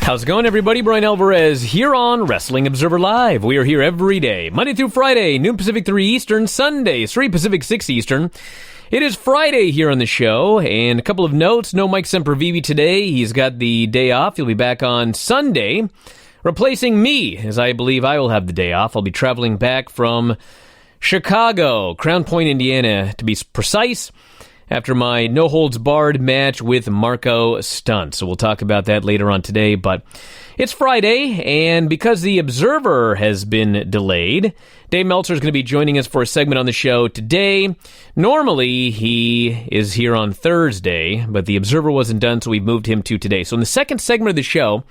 How's it going, everybody? Bryan Alvarez here on Wrestling Observer Live. We are here every day, Monday through Friday, noon Pacific, 3 Eastern, Sundays, 3 Pacific, 6 Eastern. It is Friday here on the show, and a couple of notes. No Mike Sempervive today. He's got the day off. He'll be back on Sunday, replacing me, as I believe I will have the day off. I'll be traveling back from Chicago, Crown Point, Indiana, to be precise, after my no-holds-barred match with Marco Stunt. So we'll talk about that later on today, but it's Friday, and because the Observer has been delayed, Dave Meltzer is going to be joining us for a segment on the show today. Normally, he is here on Thursday, but the Observer wasn't done, so we've moved him to today. So in the second segment of the show,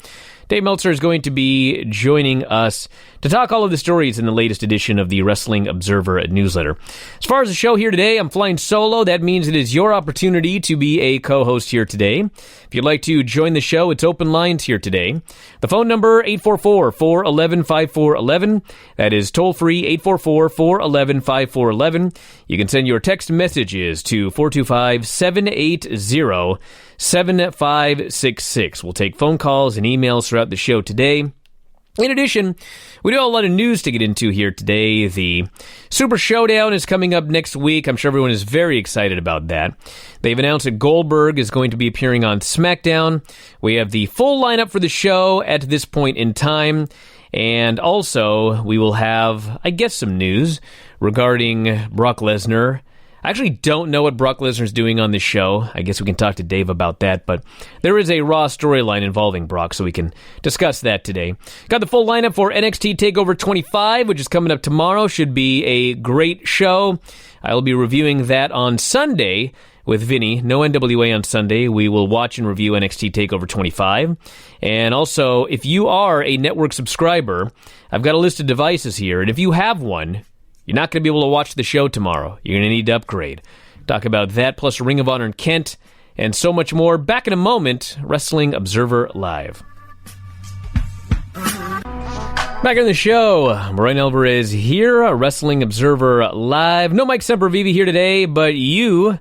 Dave Meltzer is going to be joining us to talk all of the stories in the latest edition of the Wrestling Observer newsletter. As far as the show here today, I'm flying solo. That means it is your opportunity to be a co-host here today. If you'd like to join the show, it's open lines here today. The phone number, 844-411-5411. That is toll-free, 844-411-5411. You can send your text messages to 425-780-7566. We'll take phone calls and emails throughout the show today. In addition, we do have a lot of news to get into here today. The Super Showdown is coming up next week. I'm sure everyone is very excited about that. They've announced that Goldberg is going to be appearing on Smackdown. We have the full lineup for the show at this point in time. And also, we will have, I guess, some news regarding Brock Lesnar. I actually don't know what Brock Lesnar's doing on this show. I guess we can talk to Dave about that, but there is a Raw storyline involving Brock, so we can discuss that today. Got the full lineup for NXT TakeOver 25, which is coming up tomorrow. Should be a great show. I will be reviewing that on Sunday with Vinny. No NWA on Sunday. We will watch and review NXT TakeOver 25. And also, if you are a network subscriber, I've got a list of devices here, and if you have one, you're not going to be able to watch the show tomorrow. You're going to need to upgrade. Talk about that, plus Ring of Honor in Kent, and so much more. Back in a moment, Wrestling Observer Live. Back on the show, Bryan Alvarez here, Wrestling Observer Live. No Mike Sempervive here today, but you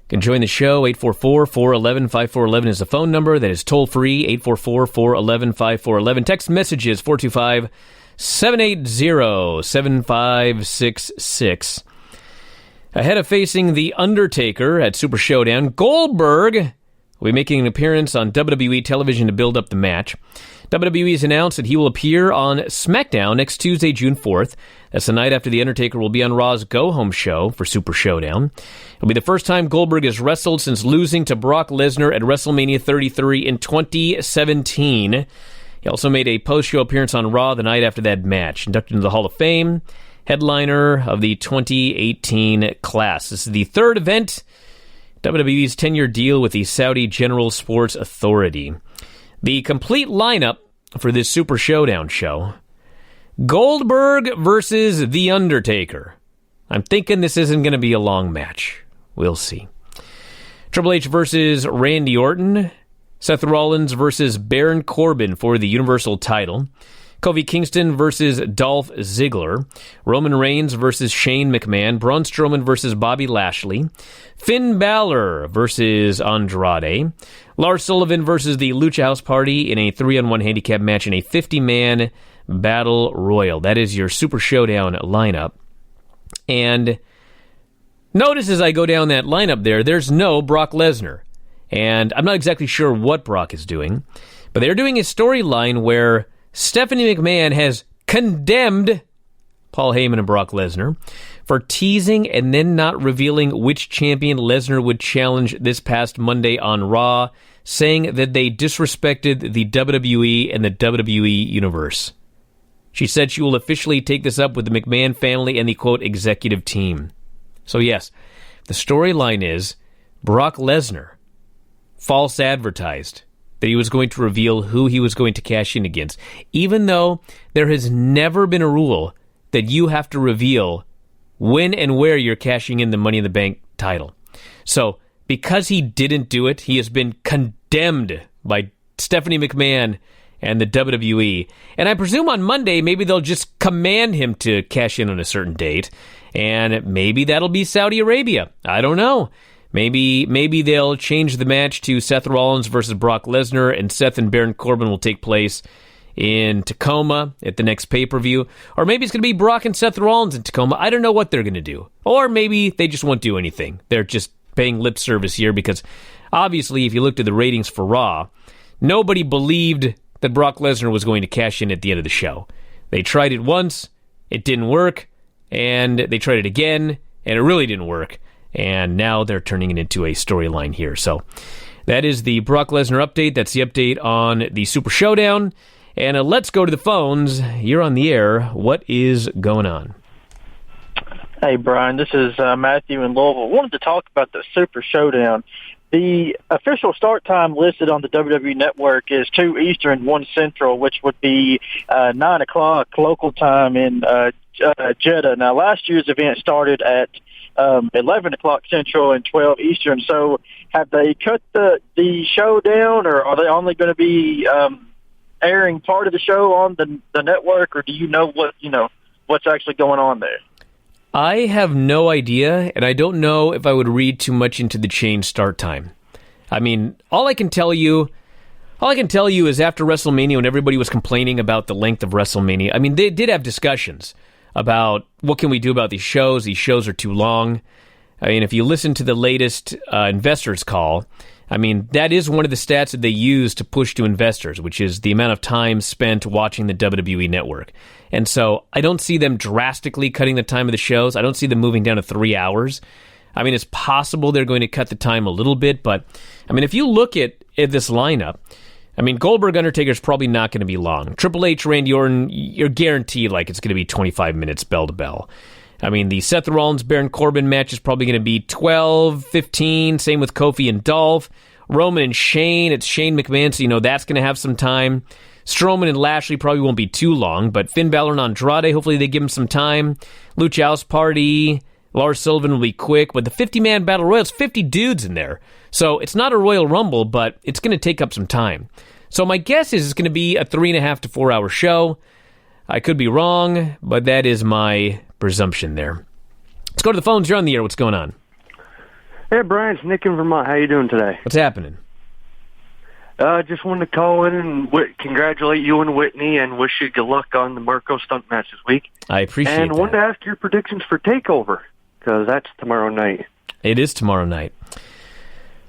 can join the show. 844-411-5411 is the phone number. That is toll-free, 844-411-5411. Text messages, 425-780-7566. Ahead of facing The Undertaker at Super Showdown, Goldberg will be making an appearance on WWE television to build up the match. WWE has announced that he will appear on Smackdown next Tuesday, June 4th. That's the night after The Undertaker will be on Raw's Go-Home show for Super Showdown. It'll be the first time Goldberg has wrestled since losing to Brock Lesnar at WrestleMania 33 in 2017. He also made a post-show appearance on Raw the night after that match. Inducted into the Hall of Fame, headliner of the 2018 class. This is the third event, WWE's 10-year deal with the Saudi General Sports Authority. The complete lineup for this Super Showdown show: Goldberg versus The Undertaker. I'm thinking this isn't going to be a long match. We'll see. Triple H versus Randy Orton. Seth Rollins versus Baron Corbin for the Universal title. Kofi Kingston versus Dolph Ziggler. Roman Reigns versus Shane McMahon. Braun Strowman versus Bobby Lashley. Finn Balor versus Andrade. Lars Sullivan versus the Lucha House Party in a 3-on-1 handicap match in a 50-man battle royal. That is your Super Showdown lineup. And notice as I go down that lineup there's no Brock Lesnar. And I'm not exactly sure what Brock is doing, but they're doing a storyline where Stephanie McMahon has condemned Paul Heyman and Brock Lesnar for teasing and then not revealing which champion Lesnar would challenge this past Monday on Raw, saying that they disrespected the WWE and the WWE Universe. She said she will officially take this up with the McMahon family and the, quote, executive team. So yes, the storyline is Brock Lesnar false advertised that he was going to reveal who he was going to cash in against, even though there has never been a rule that you have to reveal when and where you're cashing in the Money in the Bank title. So, because he didn't do it, he has been condemned by Stephanie McMahon and the WWE. And I presume on Monday, maybe they'll just command him to cash in on a certain date, and maybe that'll be Saudi Arabia. I don't know. Maybe they'll change the match to Seth Rollins versus Brock Lesnar, and Seth and Baron Corbin will take place in Tacoma at the next pay-per-view. Or maybe it's going to be Brock and Seth Rollins in Tacoma. I don't know what they're going to do. Or maybe they just won't do anything. They're just paying lip service here because obviously if you looked at the ratings for Raw, nobody believed that Brock Lesnar was going to cash in at the end of the show. They tried it once, it didn't work, and they tried it again, and it really didn't work. And now they're turning it into a storyline here. So that is the Brock Lesnar update. That's the update on the Super Showdown. And let's go to the phones. You're on the air. What is going on? Hey, Brian. This is Matthew in Louisville. I wanted to talk about the Super Showdown. The official start time listed on the WWE Network is 2 Eastern, 1 Central, which would be 9 o'clock local time in Jeddah. Now, last year's event started at 11 o'clock Central and 12 Eastern. So have they cut the show down, or are they only going to be airing part of the show on the network, or do you know what's actually going on there? I have no idea, and I don't know if I would read too much into the change start time. I mean, all I can tell you is after WrestleMania, when everybody was complaining about the length of WrestleMania, I mean, they did have discussions about what can we do about these shows. These shows are too long. I mean, if you listen to the latest investors call, I mean, that is one of the stats that they use to push to investors, which is the amount of time spent watching the WWE Network. And so I don't see them drastically cutting the time of the shows. I don't see them moving down to 3 hours. I mean, it's possible they're going to cut the time a little bit, but I mean, if you look at this lineup, I mean, Goldberg Undertaker is probably not going to be long. Triple H, Randy Orton, you're guaranteed like it's going to be 25 minutes bell to bell. I mean, the Seth Rollins, Baron Corbin match is probably going to be 12, 15. Same with Kofi and Dolph. Roman and Shane, it's Shane McMahon, so that's going to have some time. Strowman and Lashley probably won't be too long, but Finn Balor and Andrade, hopefully they give him some time. Lucha House Party, Lars Sullivan will be quick, but the 50-man Battle Royal, it's 50 dudes in there. So it's not a Royal Rumble, but it's going to take up some time. So my guess is it's going to be a 3.5 to 4 hour show. I could be wrong, but that is my presumption there. Let's go to the phones. You're on the air. What's going on? Hey, Brian, it's Nick in Vermont. How you doing today? What's happening? Just wanted to call in and congratulate you and Whitney and wish you good luck on the Marco stunt match this week. I appreciate that. And wanted to ask your predictions for TakeOver, because that's tomorrow night. It is tomorrow night.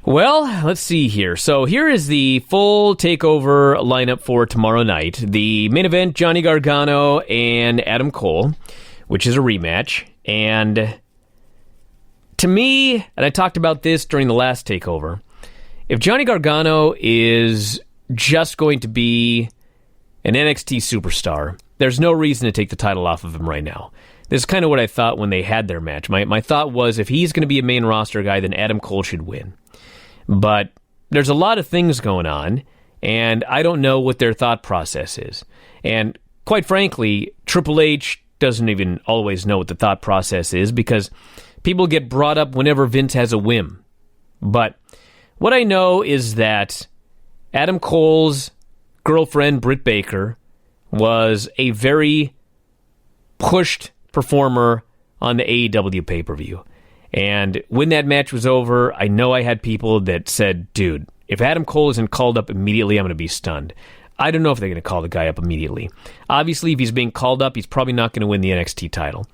Well, let's see here. So here is the full TakeOver lineup for tomorrow night. The main event, Johnny Gargano and Adam Cole, which is a rematch. And to me, and I talked about this during the last TakeOver, if Johnny Gargano is just going to be an NXT superstar, there's no reason to take the title off of him right now. This is kind of what I thought when they had their match. My thought was if he's going to be a main roster guy, then Adam Cole should win. But there's a lot of things going on, and I don't know what their thought process is. And quite frankly, Triple H doesn't even always know what the thought process is because people get brought up whenever Vince has a whim. But what I know is that Adam Cole's girlfriend, Britt Baker, was a very pushed performer on the AEW pay-per-view. And when that match was over, I know I had people that said, dude, if Adam Cole isn't called up immediately, I'm going to be stunned. I don't know if they're going to call the guy up immediately. Obviously, if he's being called up, he's probably not going to win the NXT title.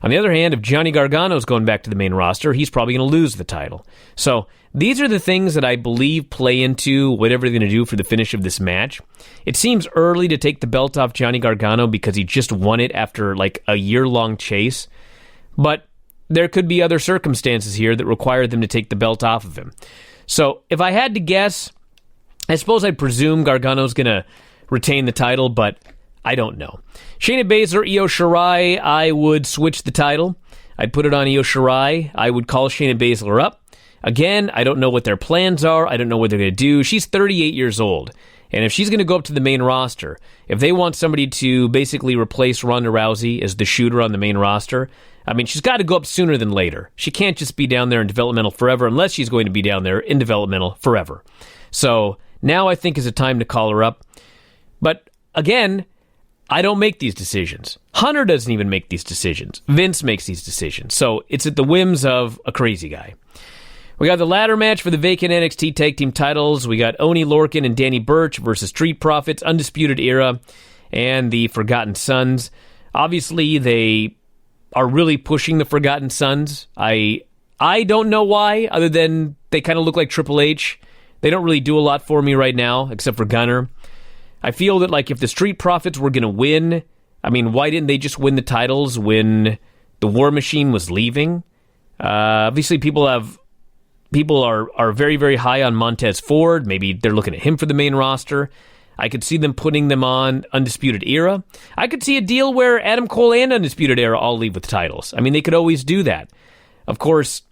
On the other hand, if Johnny Gargano is going back to the main roster, he's probably going to lose the title. So these are the things that I believe play into whatever they're going to do for the finish of this match. It seems early to take the belt off Johnny Gargano because he just won it after like a year-long chase. But there could be other circumstances here that require them to take the belt off of him. So if I had to guess, I suppose I'd presume Gargano's going to retain the title, but I don't know. Shayna Baszler, Io Shirai, I would switch the title. I'd put it on Io Shirai. I would call Shayna Baszler up. Again, I don't know what their plans are. I don't know what they're going to do. She's 38 years old. And if she's going to go up to the main roster, if they want somebody to basically replace Ronda Rousey as the shooter on the main roster, I mean, she's got to go up sooner than later. She can't just be down there in developmental forever unless she's going to be down there in developmental forever. So now I think is a time to call her up. But again, I don't make these decisions. Hunter doesn't even make these decisions. Vince makes these decisions. So it's at the whims of a crazy guy. We got the ladder match for the vacant NXT Tag Team titles. We got Oney Lorcan and Danny Burch versus Street Profits, Undisputed Era, and the Forgotten Sons. Obviously, they are really pushing the Forgotten Sons. I don't know why, other than they kind of look like Triple H. They don't really do a lot for me right now, except for Gunner. I feel that, like, if the Street Profits were going to win, I mean, why didn't they just win the titles when the War Machine was leaving? Obviously, people are very, very high on Montez Ford. Maybe they're looking at him for the main roster. I could see them putting them on Undisputed Era. I could see a deal where Adam Cole and Undisputed Era all leave with titles. I mean, they could always do that. Of course,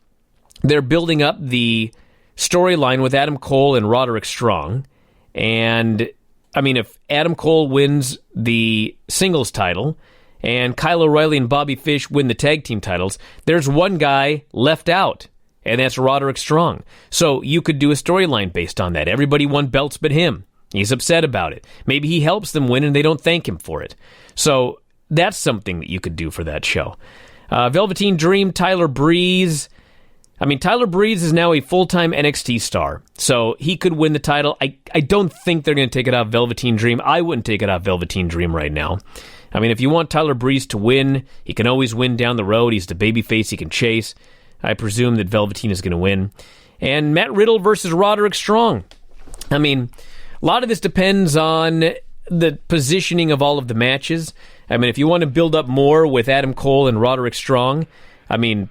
they're building up the storyline with Adam Cole and Roderick Strong. And, I mean, if Adam Cole wins the singles title and Kyle O'Reilly and Bobby Fish win the tag team titles, there's one guy left out, and that's Roderick Strong. So you could do a storyline based on that. Everybody won belts but him. He's upset about it. Maybe he helps them win and they don't thank him for it. So that's something that you could do for that show. Velveteen Dream, Tyler Breeze. I mean, Tyler Breeze is now a full-time NXT star, so he could win the title. I don't think they're going to take it off Velveteen Dream. I wouldn't take it off Velveteen Dream right now. I mean, if you want Tyler Breeze to win, he can always win down the road. He's the babyface he can chase. I presume that Velveteen is going to win. And Matt Riddle versus Roderick Strong. I mean, a lot of this depends on the positioning of all of the matches. I mean, if you want to build up more with Adam Cole and Roderick Strong, I mean,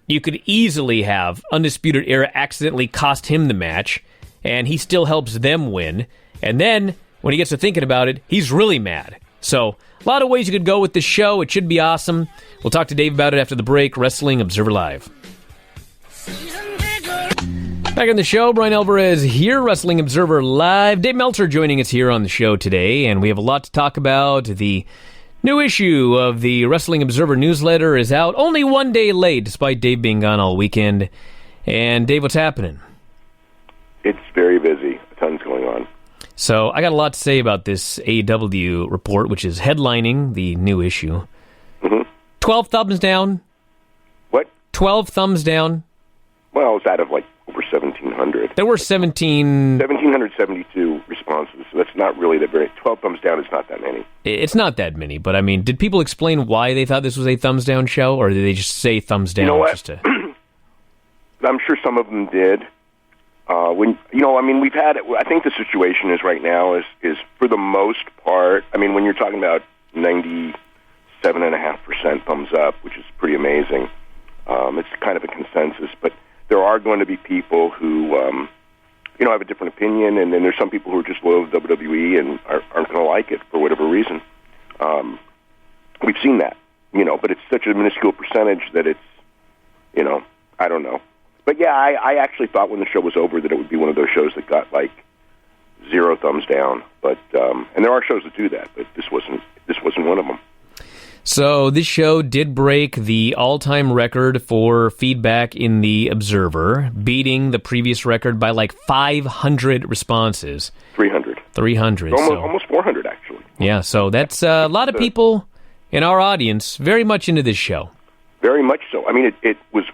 you could easily have Undisputed Era accidentally cost him the match, and he still helps them win. And then, when he gets to thinking about it, he's really mad. So, a lot of ways you could go with this show. It should be awesome. We'll talk to Dave about it after the break. Wrestling Observer Live. Back on the show, Bryan Alvarez here, Wrestling Observer Live. Dave Meltzer joining us here on the show today, and we have a lot to talk about. The new issue of the Wrestling Observer newsletter is out, only one day late, despite Dave being gone all weekend. And Dave, what's happening? It's very busy. Tons going on. So I got a lot to say about this AEW report, which is headlining the new issue. Mm-hmm. 12 thumbs down. What? 12 thumbs down. Well, it's out of like over 1,700. There were 1,772 responses, so that's not really that very... 12 thumbs down is not that many. It's not that many, but I mean, did people explain why they thought this was a thumbs down show, or did they just say thumbs down? You know what? Just to... I'm sure some of them did. We've had... I think the situation is right now is for the most part, I mean, when you're talking about 97.5% thumbs up, which is pretty amazing, it's kind of a consensus, but there are going to be people who, have a different opinion, and then there's some people who are just loyal to WWE and aren't going to like it for whatever reason. We've seen that, but it's such a minuscule percentage that it's, I don't know. But yeah, I actually thought when the show was over that it would be one of those shows that got like 0 thumbs down. But and there are shows that do that, but this wasn't one of them. So this show did break the all-time record for feedback in the Observer, beating the previous record by like 500 responses. 300. Almost 400, actually. Yeah, so that's a lot of people in our audience very much into this show. Very much so. I mean, it was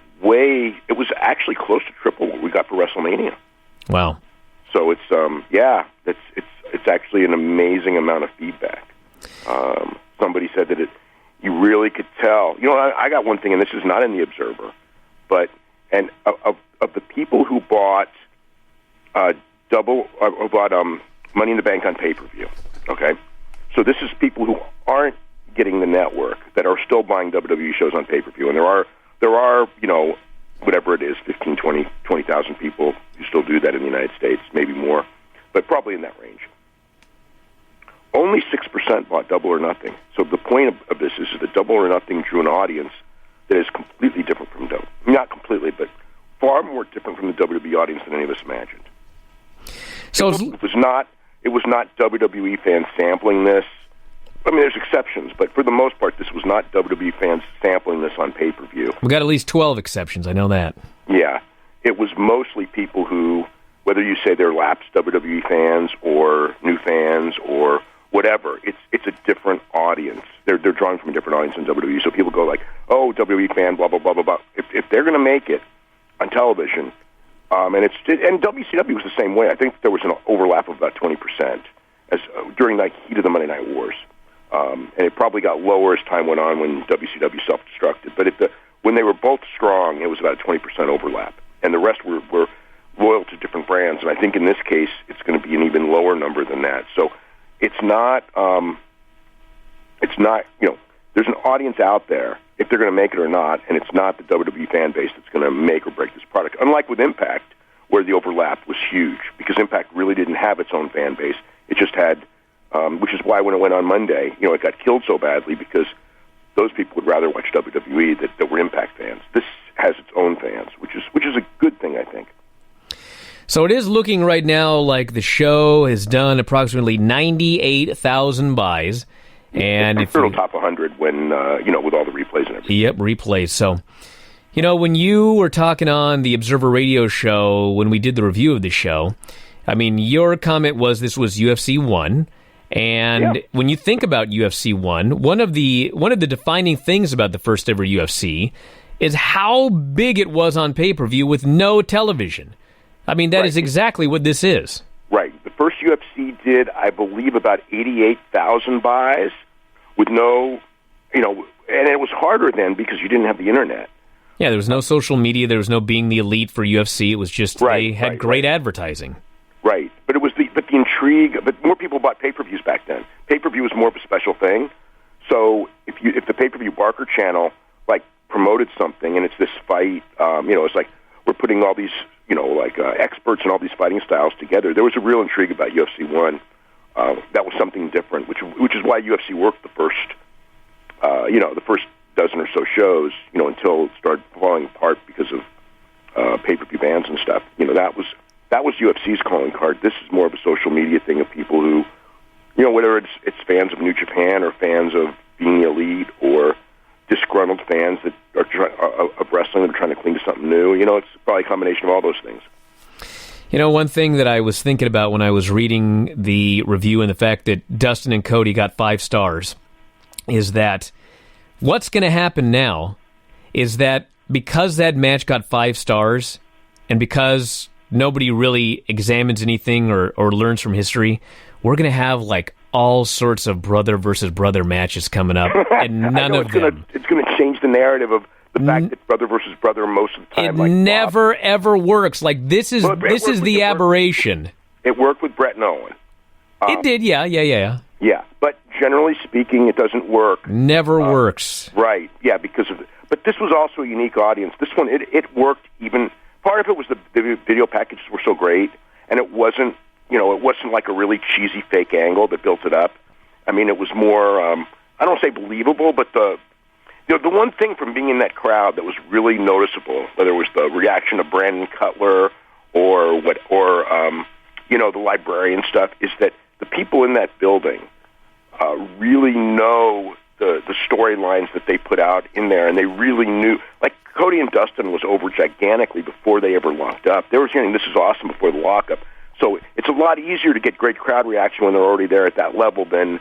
actually close to triple what we got for WrestleMania. Wow. So it's it's actually an amazing amount of feedback. Somebody said that you really could tell. I got one thing, and this is not in the Observer, but of the people who bought Money in the Bank on pay-per-view. Okay, so this is people who aren't getting the network that are still buying WWE shows on pay-per-view, and there are whatever it is, 15, 20,000 people who still do that in the United States, maybe more, but probably in that range. Only 6% bought Double or Nothing. So the point of this is that Double or Nothing drew an audience that is completely different from WWE. Not completely, but far more different from the WWE audience than any of us imagined. So it was not WWE fans sampling this. I mean, there's exceptions, but for the most part, this was not WWE fans sampling this on pay-per-view. We got at least 12 exceptions, I know that. Yeah. It was mostly people who, whether you say they're lapsed WWE fans or new fans or whatever, it's a different audience. They're drawing from a different audience than WWE. So people go like, oh, WWE fan, blah, blah, blah, blah, blah. If they're going to make it on television, And WCW was the same way. I think there was an overlap of about 20% during the heat of the Monday Night Wars. And it probably got lower as time went on when WCW self-destructed. But when they were both strong, it was about a 20% overlap. And the rest were loyal to different brands. And I think in this case, it's going to be an even lower number than that. So it's not, there's an audience out there, if they're going to make it or not, and it's not the WWE fan base that's going to make or break this product. Unlike with Impact, where the overlap was huge, because Impact really didn't have its own fan base. It just had, which is why when it went on Monday, it got killed so badly, because those people would rather watch WWE that were Impact fans. This has its own fans, which is a good thing, I think. So it is looking right now like the show has done approximately 98,000 buys. And if it'll top 100 when, with all the replays and everything. Yep, replays. So, when you were talking on the Observer Radio show, when we did the review of the show, I mean, your comment was this was UFC 1. And when you think about UFC 1, one of the defining things about the first ever UFC is how big it was on pay-per-view with no television. I mean, that is exactly what this is. Right. The first UFC did, I believe, about 88,000 buys with no, and it was harder then because you didn't have the internet. Yeah, there was no social media. There was no being the elite for UFC. It was just they had great advertising. Right. But it was the intrigue. But more people bought pay-per-views back then. Pay-per-view was more of a special thing. So if the pay-per-view Barker channel promoted something and it's this fight, it's like we're putting all these experts and all these fighting styles together. There was a real intrigue about UFC 1. That was something different, which is why UFC worked the first dozen or so shows, until it started falling apart because of pay-per-view bans and stuff. That was UFC's calling card. This is more of a social media thing of people who, whether it's fans of New Japan or fans of Being Elite or disgruntled fans that are of wrestling that are trying to cling to something new. It's probably a combination of all those things. One thing that I was thinking about when I was reading the review and the fact that Dustin and Cody got 5 stars is that what's going to happen now is that because that match got 5 stars and because nobody really examines anything or learns from history, we're going to have all sorts of brother versus brother matches coming up, and none of them. It's going to change the narrative of the fact that brother versus brother most of the time. It never ever works. This is the aberration. It worked with Brett and Owen. It did, yeah. Yeah, but generally speaking, it doesn't work. Never works. Right? Yeah, but this was also a unique audience. This one, it worked even. Part of it was the video packages were so great, and it wasn't. It wasn't like a really cheesy fake angle that built it up. I mean, it was more, I don't want to say believable, but the one thing from being in that crowd that was really noticeable, whether it was the reaction of Brandon Cutler or the librarian stuff, is that the people in that building really know the storylines that they put out in there, and they really knew, Cody and Dustin was over gigantically before they ever locked up. They were saying, this is awesome before the lockup. So it's a lot easier to get great crowd reaction when they're already there at that level than,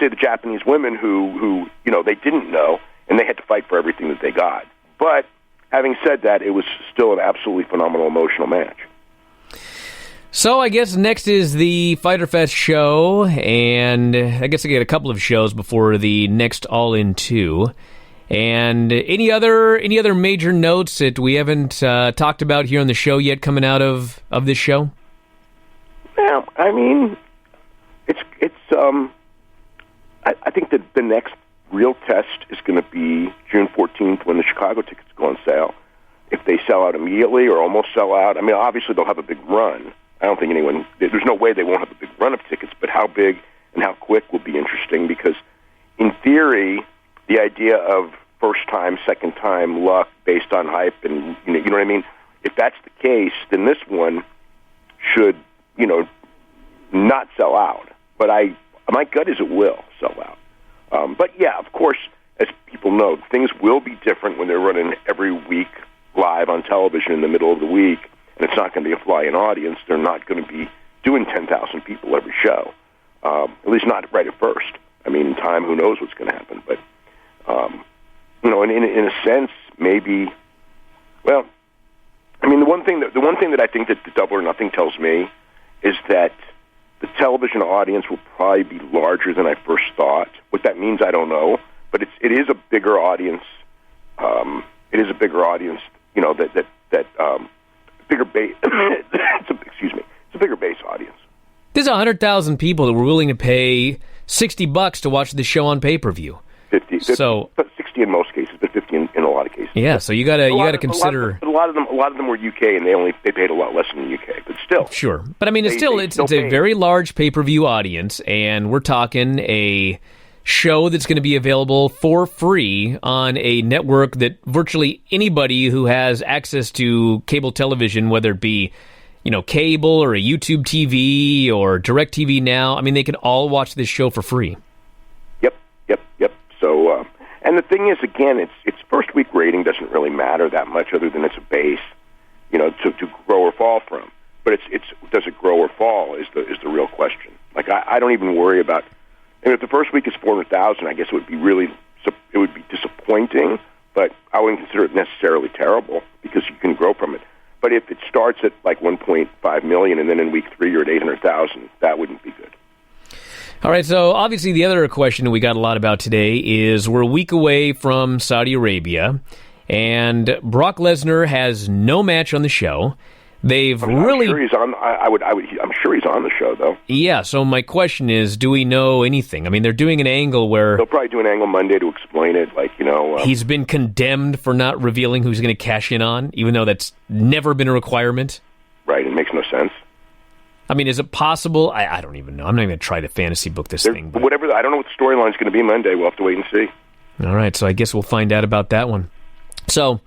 say, the Japanese women who they didn't know, and they had to fight for everything that they got. But having said that, it was still an absolutely phenomenal emotional match. So I guess next is the Fyter Fest show, and I guess I get a couple of shows before the next All In 2. And any other major notes that we haven't talked about here on the show yet coming out of this show? Well, I mean, I think that the next real test is going to be June 14th when the Chicago tickets go on sale. If they sell out immediately or almost sell out, I mean, obviously they'll have a big run. I don't think there's no way they won't have a big run of tickets, but how big and how quick will be interesting because, in theory, the idea of first-time, second-time luck based on hype and, you know what I mean? If that's the case, then this one should, not sell out. But my gut is it will sell out. But, yeah, of course, as people know, things will be different when they're running every week live on television in the middle of the week, and it's not going to be a fly-in audience. They're not going to be doing 10,000 people every show, at least not right at first. I mean, in time, who knows what's going to happen. But, in a sense, maybe, well, I mean, the one thing that I think that the Double or Nothing tells me is that the television audience will probably be larger than I first thought. What that means, I don't know, but it is a bigger audience. It is a bigger audience, you know, bigger base. Excuse me, it's a bigger base audience. There's 100,000 people that were willing to pay $60 to watch the show on pay-per-view. 50, so 60 in most cases, but 50 in a lot of cases. Yeah, so you gotta consider. A lot of them were UK, and they paid a lot less in the UK, but still. Sure, but I mean, it's a very large pay-per-view audience, and we're talking a show that's going to be available for free on a network that virtually anybody who has access to cable television, whether it be, you know, cable or a YouTube TV or DirecTV Now, I mean, they can all watch this show for free. Yep. So, and the thing is, again, its first week rating doesn't really matter that much, other than it's a base, you know, to grow or fall from. But it's does it grow or fall is the real question. Like I don't even worry about. And if the first week is 400,000, I guess it would be disappointing, but I wouldn't consider it necessarily terrible because you can grow from it. But if it starts at like 1.5 million and then in week 3 you're at 800,000, that wouldn't be good. All right, so obviously the other question we got a lot about today is we're a week away from Saudi Arabia, and Brock Lesnar has no match on the show. I'm sure he's on. I'm sure he's on the show, though. Yeah. So my question is, do we know anything? I mean, they're doing an angle where they'll probably do an angle Monday to explain it. Like, you know, he's been condemned for not revealing who he's going to cash in on, even though that's never been a requirement. Right. It makes no sense. I mean, is it possible? I don't even know. I'm not even going to try to fantasy book this thing. But whatever. I don't know what the storyline's going to be Monday. We'll have to wait and see. All right. So I guess we'll find out about that one. So.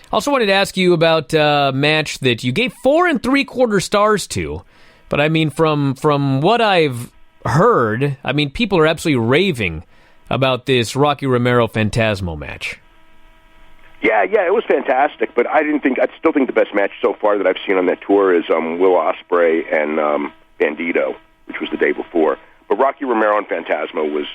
Also wanted to ask you about a match that you gave 4 3/4 stars to, but I mean, from what I've heard, I mean, people are absolutely raving about this Rocky Romero Phantasmo match. Yeah, it was fantastic, but I still think the best match so far that I've seen on that tour is Will Ospreay and Bandito, which was the day before. But Rocky Romero and Phantasmo was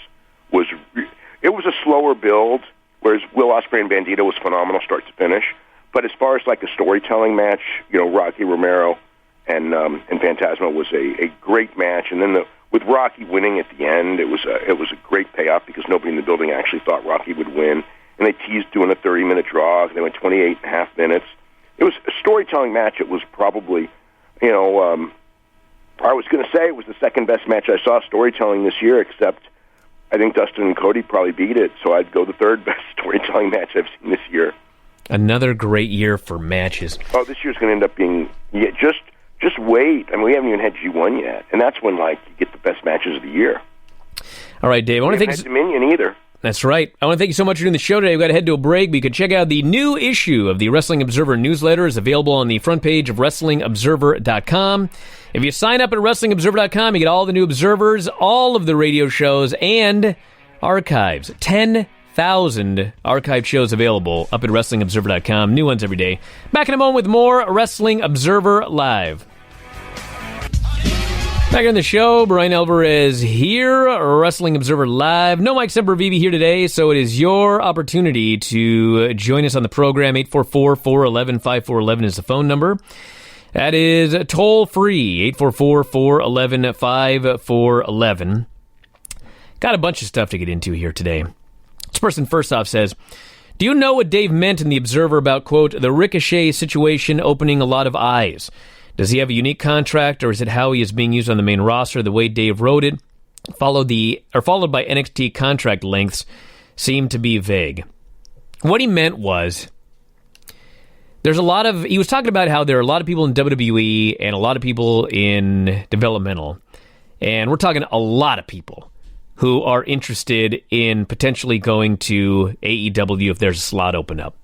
a slower build. Whereas Will Ospreay and Bandito was phenomenal start to finish. But as far as like a storytelling match, you know, Rocky Romero and Phantasmo was a great match. And then with Rocky winning at the end, it was a great payoff because nobody in the building actually thought Rocky would win. And they teased doing a 30-minute draw. They went 28.5 minutes. It was a storytelling match. It was probably, you know, I was going to say it was the second best match I saw storytelling this year, except I think Dustin and Cody probably beat it, so I'd go the third best storytelling match I've seen this year. Another great year for matches. Oh, this year's going to end up being just wait. I mean, we haven't even had G1 yet, and that's when like you get the best matches of the year. All right, Dave. I want to thank Dominion either. That's right. I want to thank you so much for doing the show today. We've got to head to a break, but you can check out the new issue of the Wrestling Observer newsletter. It's available on the front page of WrestlingObserver.com. If you sign up at WrestlingObserver.com, you get all the new Observers, all of the radio shows, and archives. 10,000 archived shows available up at WrestlingObserver.com. New ones every day. Back in a moment with more Wrestling Observer Live. Back on the show, Bryan Alvarez here, Wrestling Observer Live. No Mike Sempervive here today, so it is your opportunity to join us on the program. 844-411-5411 is the phone number. That is toll-free, 844-411-5411. Got a bunch of stuff to get into here today. This person first off says, do you know what Dave meant in The Observer about, quote, the Ricochet situation opening a lot of eyes? Does he have a unique contract, or is it how he is being used on the main roster? The way Dave wrote it, followed by NXT contract lengths, seemed to be vague. What he meant was, he was talking about how there are a lot of people in WWE and a lot of people in developmental, and we're talking a lot of people who are interested in potentially going to AEW if there's a slot open up.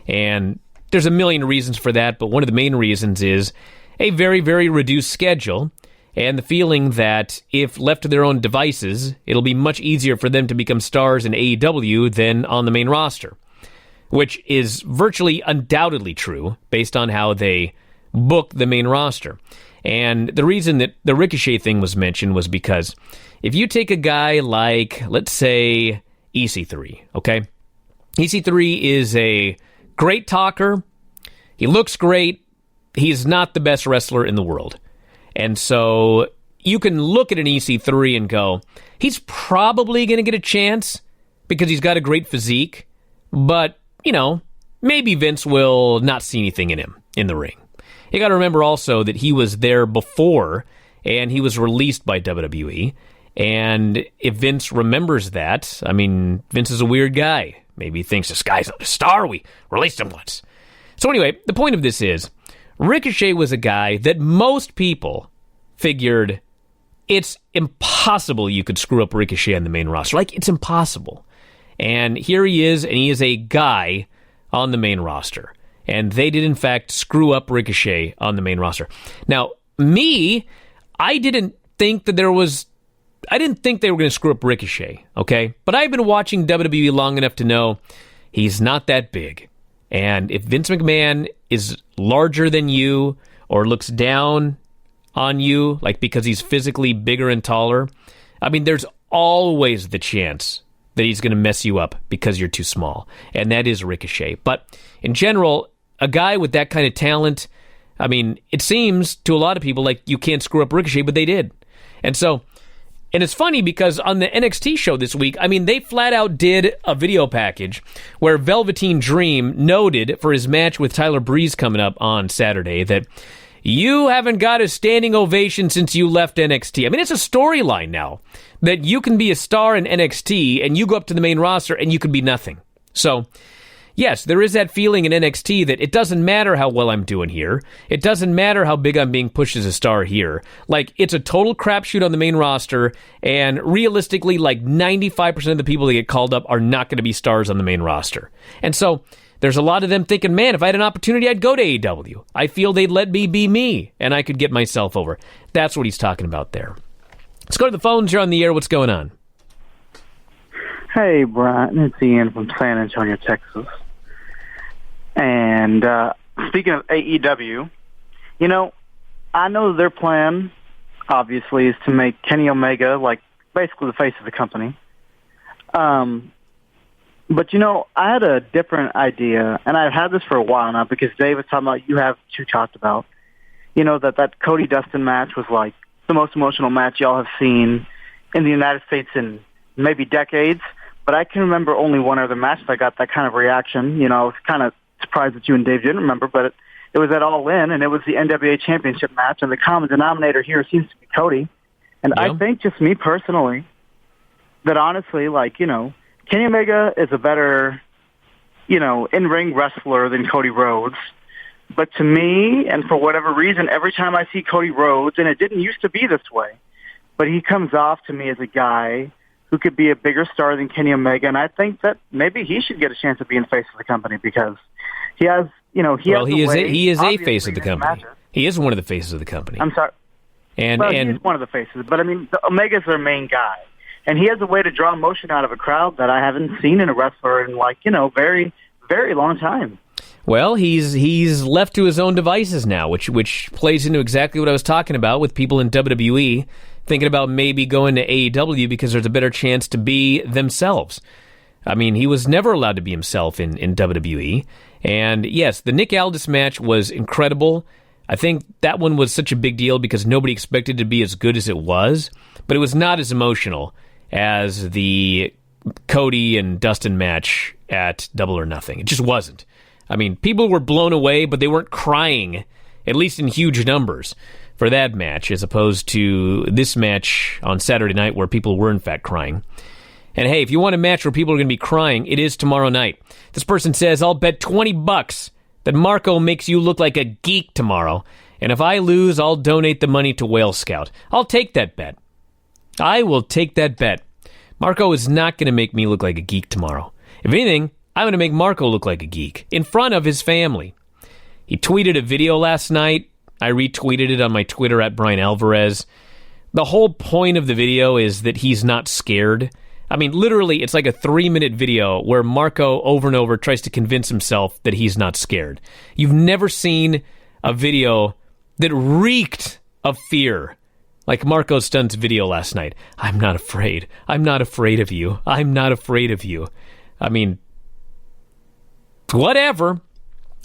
And there's a million reasons for that, but one of the main reasons is a very, very reduced schedule, and the feeling that if left to their own devices, it'll be much easier for them to become stars in AEW than on the main roster, which is virtually undoubtedly true based on how they book the main roster. And the reason that the Ricochet thing was mentioned was because if you take a guy like, let's say, EC3, okay? EC3 is a great talker. He looks great. he's not the best wrestler in the world. And so you can look at an EC3 and go, he's probably going to get a chance because he's got a great physique. But, maybe Vince will not see anything in him in the ring. You got to remember also that he was there before, and he was released by WWE. And if Vince remembers that, Vince is a weird guy. Maybe he thinks this guy's not a star. We released him once. So anyway, the point of this is, Ricochet was a guy that most people figured it's impossible you could screw up Ricochet on the main roster. Like, it's impossible. And here he is, and he is a guy on the main roster. And they did, in fact, screw up Ricochet on the main roster. Now, I didn't think they were going to screw up Ricochet, okay? But I've been watching WWE long enough to know he's not that big. And if Vince McMahon is larger than you or looks down on you, like because he's physically bigger and taller, there's always the chance that he's going to mess you up because you're too small. And that is Ricochet. But in general, a guy with that kind of talent, it seems to a lot of people like you can't screw up Ricochet, but they did. And it's funny because on the NXT show this week, they flat out did a video package where Velveteen Dream noted for his match with Tyler Breeze coming up on Saturday that you haven't got a standing ovation since you left NXT. It's a storyline now that you can be a star in NXT and you go up to the main roster and you could be nothing. So, yes, there is that feeling in NXT that it doesn't matter how well I'm doing here. It doesn't matter how big I'm being pushed as a star here. Like, it's a total crapshoot on the main roster, and realistically, like 95% of the people that get called up are not going to be stars on the main roster. And so, there's a lot of them thinking, man, if I had an opportunity, I'd go to AEW. I feel they'd let me be me, and I could get myself over. That's what he's talking about there. Let's go to the phones. You're on the air. What's going on? Hey, Brian. It's Ian from San Antonio, Texas. And speaking of AEW, I know their plan, obviously, is to make Kenny Omega, like, basically the face of the company. But, I had a different idea, and I've had this for a while now because Dave was talking about, you have two talked about, that Cody-Dustin match was, like, the most emotional match y'all have seen in the United States in maybe decades. But I can remember only one other match that got that kind of reaction. I was kind of surprised that you and Dave didn't remember, but it was at All In, and it was the NWA Championship match, and the common denominator here seems to be Cody. And I think, just me personally, that honestly, like, Kenny Omega is a better, in-ring wrestler than Cody Rhodes. But to me, and for whatever reason, every time I see Cody Rhodes, and it didn't used to be this way, but he comes off to me as a guy who could be a bigger star than Kenny Omega, and I think that maybe he should get a chance of being face of the company because he has, he is a face of the company. He is one of the faces of the company. I'm sorry. And he's one of the faces, but Omega's their main guy. And he has a way to draw emotion out of a crowd that I haven't seen in a wrestler in very, very long time. Well, he's left to his own devices now, which plays into exactly what I was talking about with people in WWE thinking about maybe going to AEW because there's a better chance to be themselves. He was never allowed to be himself in WWE. And yes, the Nick Aldis match was incredible. I think that one was such a big deal because nobody expected it to be as good as it was, but it was not as emotional as the Cody and Dustin match at Double or Nothing. It just wasn't. People were blown away, but they weren't crying, at least in huge numbers, for that match, as opposed to this match on Saturday night where people were, in fact, crying. And hey, if you want a match where people are going to be crying, it is tomorrow night. This person says, I'll bet $20 that Marco makes you look like a geek tomorrow, and if I lose, I'll donate the money to Whale Scout. I'll take that bet. I will take that bet. Marco is not going to make me look like a geek tomorrow. If anything, I'm going to make Marco look like a geek in front of his family. He tweeted a video last night. I retweeted it on my Twitter at Bryan Alvarez. The whole point of the video is that he's not scared. Literally, it's like a 3-minute video where Marco over and over tries to convince himself that he's not scared. You've never seen a video that reeked of fear like Marco Stunt's video last night. I'm not afraid. I'm not afraid of you. I'm not afraid of you. Whatever.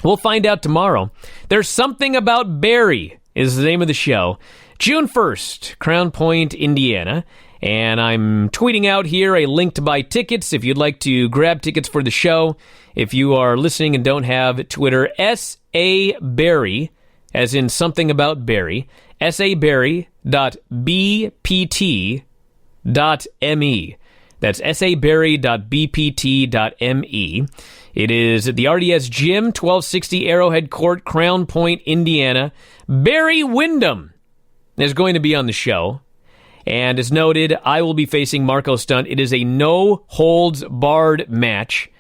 We'll find out tomorrow. There's Something About Barry is the name of the show. June 1st, Crown Point, Indiana. And I'm tweeting out here a link to buy tickets if you'd like to grab tickets for the show. If you are listening and don't have Twitter, S.A. Barry, as in Something About Barry, sabarry.bpt.me. That's sabarry.bpt.me. It is at the RDS Gym, 1260 Arrowhead Court, Crown Point, Indiana. Barry Windham is going to be on the show. And as noted, I will be facing Marco Stunt. It is a no-holds-barred match.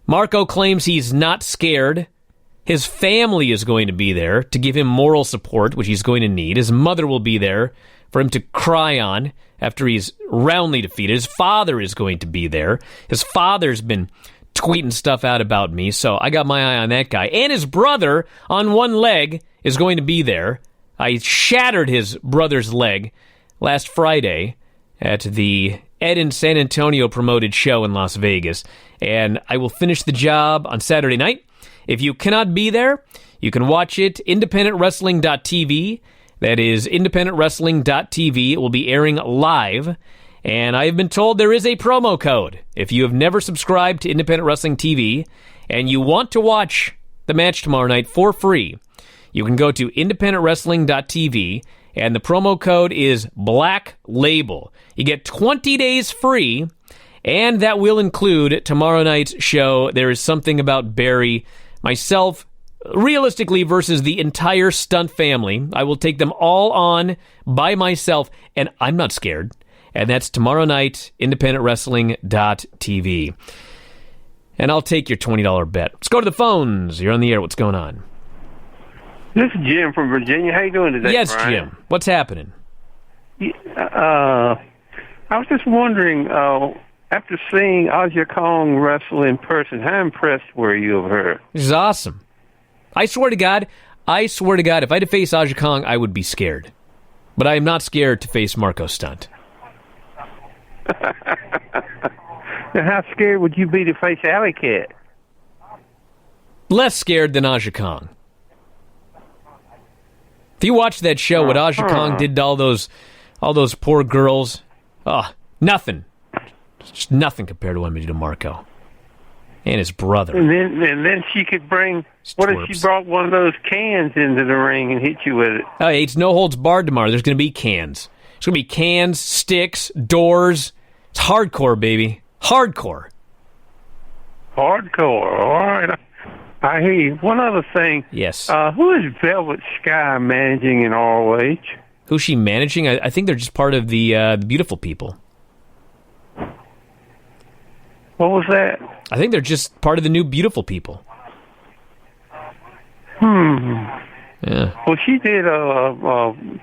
Marco claims he's not scared. His family is going to be there to give him moral support, which he's going to need. His mother will be there for him to cry on after he's roundly defeated. His father is going to be there. His father's been tweeting stuff out about me, so I got my eye on that guy. And his brother, on one leg, is going to be there. I shattered his brother's leg last Friday at the Ed in San Antonio promoted show in Las Vegas, and I will finish the job on Saturday night. If you cannot be there, you can watch it, independentwrestling.tv. That is independentwrestling.tv. It will be airing live, and I have been told there is a promo code. If you have never subscribed to Independent Wrestling TV and you want to watch the match tomorrow night for free, you can go to independentwrestling.tv, and the promo code is Black Label. You get 20 days free, and that will include tomorrow night's show. There is Something About Barry, myself, realistically, versus the entire Stunt family. I will take them all on by myself, and I'm not scared. And that's tomorrow night, independentwrestling.tv. And I'll take your $20 bet. Let's go to the phones. You're on the air. What's going on? This is Jim from Virginia. How you doing today, Yes, Brian? Jim. What's happening? I was just wondering, after seeing Aja Kong wrestle in person, how impressed were you of her? This is awesome. I swear to God, if I had to face Aja Kong, I would be scared. But I am not scared to face Marco Stunt. Now, how scared would you be to face Alley Cat? Less scared than Aja Kong. If you watch that show, what Aja Kong did to all those poor girls, nothing. Just nothing compared to what we did to Marco. And his brother. And then she could bring, what if she brought one of those cans into the ring and hit you with it? Oh, yeah, it's no holds barred tomorrow. There's going to be cans. There's going to be cans, sticks, doors. It's hardcore, baby. Hardcore. Hardcore, all right. I hear you. One other thing. Yes. Who is Velvet Sky managing in ROH? Who's she managing? I think they're just part of the Beautiful People. What was that? I think they're just part of the new Beautiful People. Yeah. Well, she did an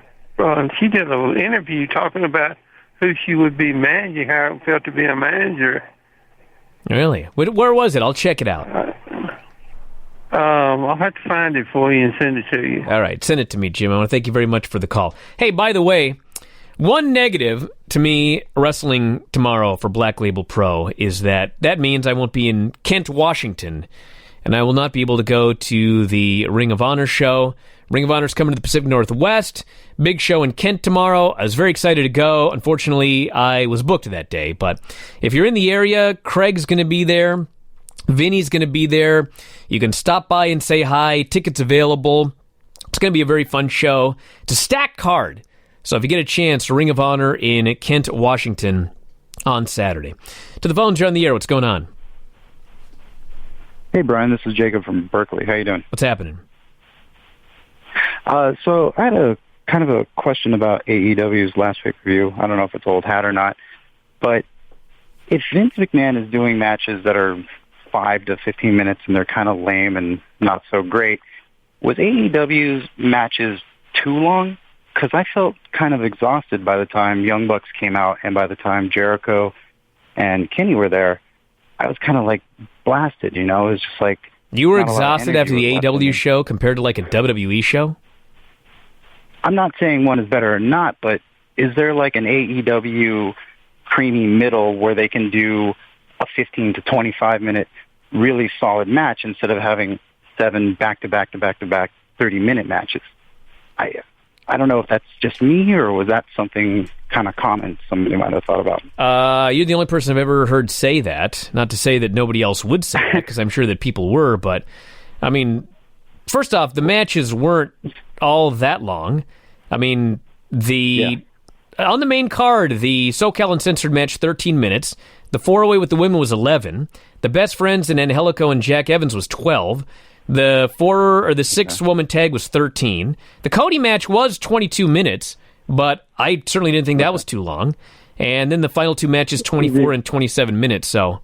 interview talking about who she would be managing, how it felt to be a manager. Really? Where was it? I'll check it out. I'll have to find it for you and send it to you. All right, send it to me, Jim. I want to thank you very much for the call. Hey, by the way, one negative to me wrestling tomorrow for Black Label Pro is that means I won't be in Kent, Washington, and I will not be able to go to the Ring of Honor show. Ring of Honor's coming to the Pacific Northwest. Big show in Kent tomorrow. I was very excited to go. Unfortunately, I was booked that day. But if you're in the area, Craig's going to be there. Vinny's going to be there. You can stop by and say hi. Tickets available. It's going to be a very fun show. It's a stacked card. So if you get a chance, Ring of Honor in Kent, Washington on Saturday. To the phones, you're on the air. What's going on? Hey, Brian. This is Jacob from Berkeley. How you doing? What's happening? So I had a kind of a question about AEW's last pay-per-view. I don't know if it's old hat or not, but if Vince McMahon is doing matches that are 5 to 15 minutes and they're kind of lame and not so great, was AEW's matches too long? Because I felt kind of exhausted by the time Young Bucks came out and by the time Jericho and Kenny were there. I was kind of like blasted, you know? It was just like... You were exhausted after the AEW show compared to like a WWE show? I'm not saying one is better or not, but is there like an AEW creamy middle where they can do a 15 to 25 minute really solid match instead of having 7 back-to-back 30-minute matches. I don't know if that's just me, or was that something kind of common somebody might have thought about. You're the only person I've ever heard say that. Not to say that nobody else would say that, because I'm sure that people were, but, I mean, first off, the matches weren't all that long. I mean, on the main card, the SoCal Uncensored match, 13 minutes. The 4-way with the women was 11. The Best Friends and Angelico and Jack Evans was 12. The 6-woman tag was 13. The Cody match was 22 minutes, but I certainly didn't think that was too long. And then the final 2 matches, 24 and 27 minutes. So,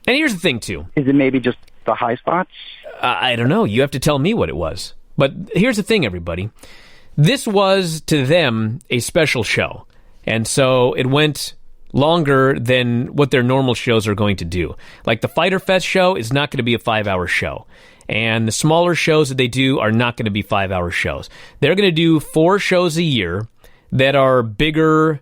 and here's the thing, too. Is it maybe just the high spots? I don't know. You have to tell me what it was. But here's the thing, everybody. This was, to them, a special show. And so it went longer than what their normal shows are going to do. Like the Fyter Fest show is not going to be a 5-hour show. And the smaller shows that they do are not going to be 5-hour shows. They're going to do 4 shows a year that are bigger,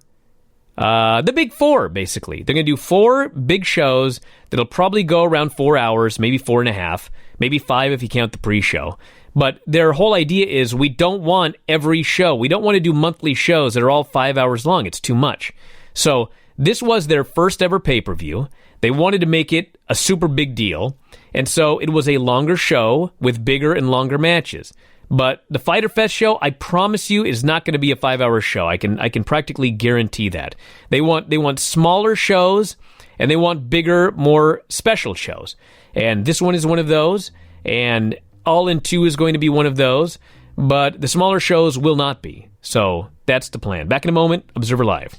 the big 4, basically. They're going to do 4 big shows that'll probably go around 4 hours, maybe 4.5, maybe 5 if you count the pre-show. But their whole idea is we don't want every show. We don't want to do monthly shows that are all 5 hours long. It's too much. So this was their first ever pay-per-view. They wanted to make it a super big deal. And so it was a longer show with bigger and longer matches. But the Fyter Fest show, I promise you, is not going to be a 5-hour show. I can practically guarantee that. They want smaller shows, and they want bigger, more special shows. And this one is one of those, and All In 2 is going to be one of those, but the smaller shows will not be. So that's the plan. Back in a moment, Observer Live.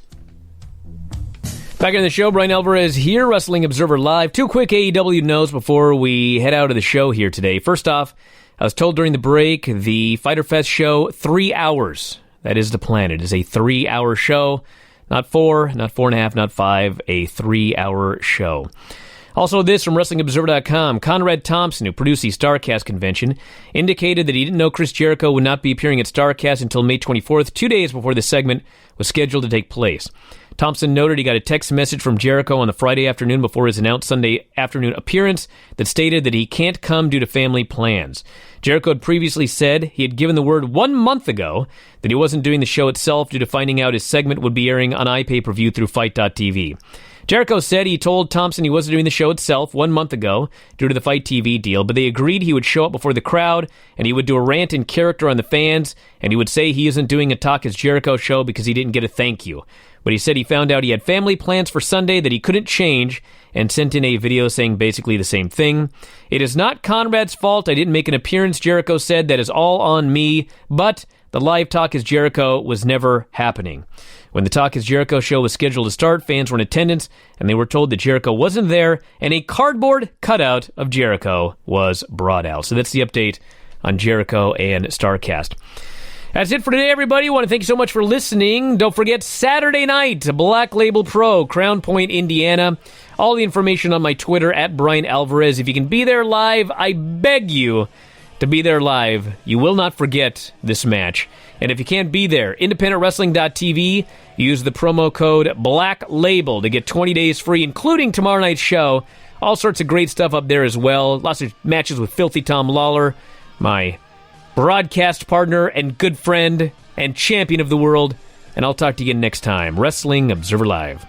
Back in the show, Bryan Alvarez here, Wrestling Observer Live. 2 quick AEW notes before we head out of the show here today. First off, I was told during the break, the Fyter Fest show, 3 hours. That is the plan. It is a 3-hour show. Not 4, not 4.5, not 5. A 3-hour show. Also this from WrestlingObserver.com. Conrad Thompson, who produced the StarCast convention, indicated that he didn't know Chris Jericho would not be appearing at StarCast until May 24th, 2 days before the segment was scheduled to take place. Thompson noted he got a text message from Jericho on the Friday afternoon before his announced Sunday afternoon appearance that stated that he can't come due to family plans. Jericho had previously said he had given the word 1 month ago that he wasn't doing the show itself due to finding out his segment would be airing on iPay-per-view through Fight.tv. Jericho said he told Thompson he wasn't doing the show itself 1 month ago due to the Fight TV deal, but they agreed he would show up before the crowd, and he would do a rant in character on the fans, and he would say he isn't doing a Talk Is Jericho show because he didn't get a thank you. But he said he found out he had family plans for Sunday that he couldn't change, and sent in a video saying basically the same thing. It is not Conrad's fault I didn't make an appearance, Jericho said. That is all on me, but the live Talk Is Jericho was never happening. When the Talk Is Jericho show was scheduled to start, fans were in attendance, and they were told that Jericho wasn't there, and a cardboard cutout of Jericho was brought out. So that's the update on Jericho and StarCast. That's it for today, everybody. I want to thank you so much for listening. Don't forget, Saturday night, Black Label Pro, Crown Point, Indiana. All the information on my Twitter, at Bryan Alvarez. If you can be there live, I beg you to be there live. You will not forget this match. And if you can't be there, independentwrestling.tv, use the promo code BLACKLABEL to get 20 days free, including tomorrow night's show. All sorts of great stuff up there as well. Lots of matches with Filthy Tom Lawler, my broadcast partner and good friend and champion of the world. And I'll talk to you again next time. Wrestling Observer Live.